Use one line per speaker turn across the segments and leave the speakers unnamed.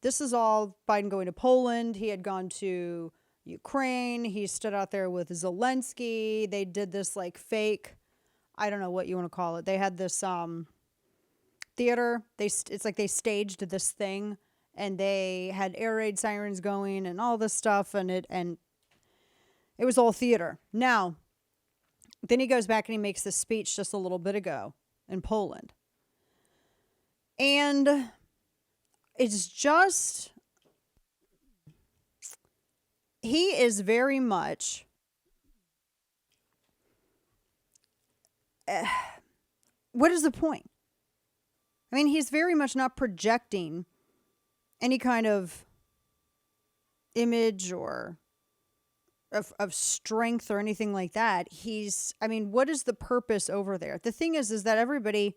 this is all Biden going to Poland. He had gone to Ukraine. He stood out there with Zelensky. They did this like fake, I don't know what you want to call it. They had this theater. It's like they staged this thing, and they had air raid sirens going and all this stuff, and it was all theater. Now, then he goes back and he makes this speech just a little bit ago in Poland. And it's just, he is very much, what is the point? I mean, he's very much not projecting any kind of image or of strength or anything like that. What is the purpose over there? The thing is that everybody,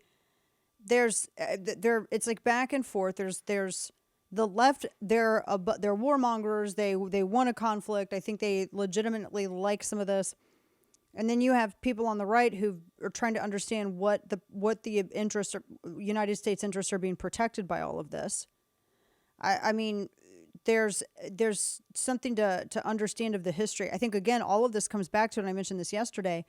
it's like back and forth. There's the left, they're warmongers. They want a conflict. I think they legitimately like some of this. And then you have people on the right who are trying to understand what the interests, United States interests, are being protected by all of this. I mean, there's something to understand of the history. I think, again, all of this comes back to, and I mentioned this yesterday,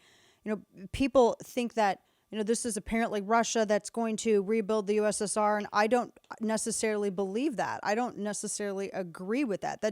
people think that, this is apparently Russia that's going to rebuild the USSR, and I don't necessarily believe that. I don't necessarily agree with that.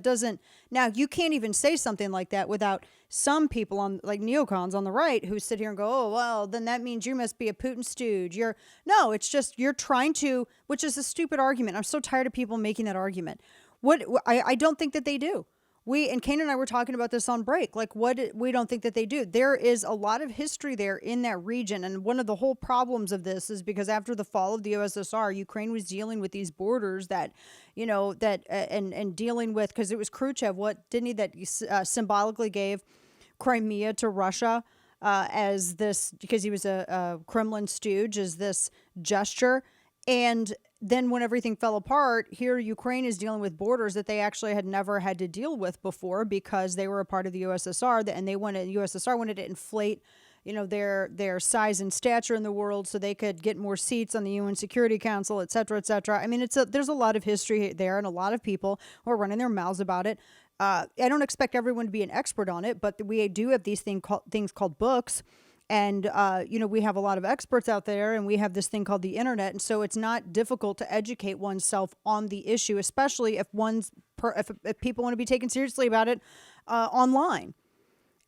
Now, you can't even say something like that without some people like neocons on the right who sit here and go, oh, well, then that means you must be a Putin stooge. No, it's just you're trying to, which is a stupid argument. I'm so tired of people making that argument. I don't think that they do. And Kane and I were talking about this on break. Like, we don't think that they do. There is a lot of history there in that region. And one of the whole problems of this is because after the fall of the USSR, Ukraine was dealing with these borders and dealing with, because it was Khrushchev, that symbolically gave Crimea to Russia as this, because he was a Kremlin stooge, as this gesture. And then when everything fell apart, here Ukraine is dealing with borders that they actually had never had to deal with before because they were a part of the USSR, and USSR wanted to inflate, their size and stature in the world so they could get more seats on the UN Security Council, et cetera, et cetera. I mean, there's a lot of history there and a lot of people who are running their mouths about it. I don't expect everyone to be an expert on it, but we do have these things called books. And, we have a lot of experts out there, and we have this thing called the internet. And so it's not difficult to educate oneself on the issue, especially if people want to be taken seriously about it online.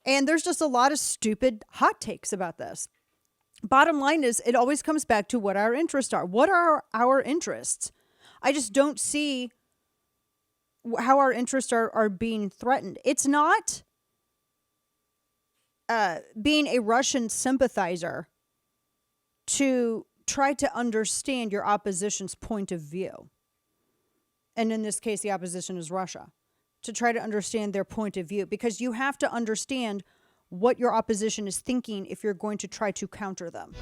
And there's just a lot of stupid hot takes about this. Bottom line is, it always comes back to what our interests are. What are our interests? I just don't see how our interests are being threatened. It's not being a Russian sympathizer to try to understand your opposition's point of view. And in this case, the opposition is Russia. To try to understand their point of view, because you have to understand what your opposition is thinking if you're going to try to counter them.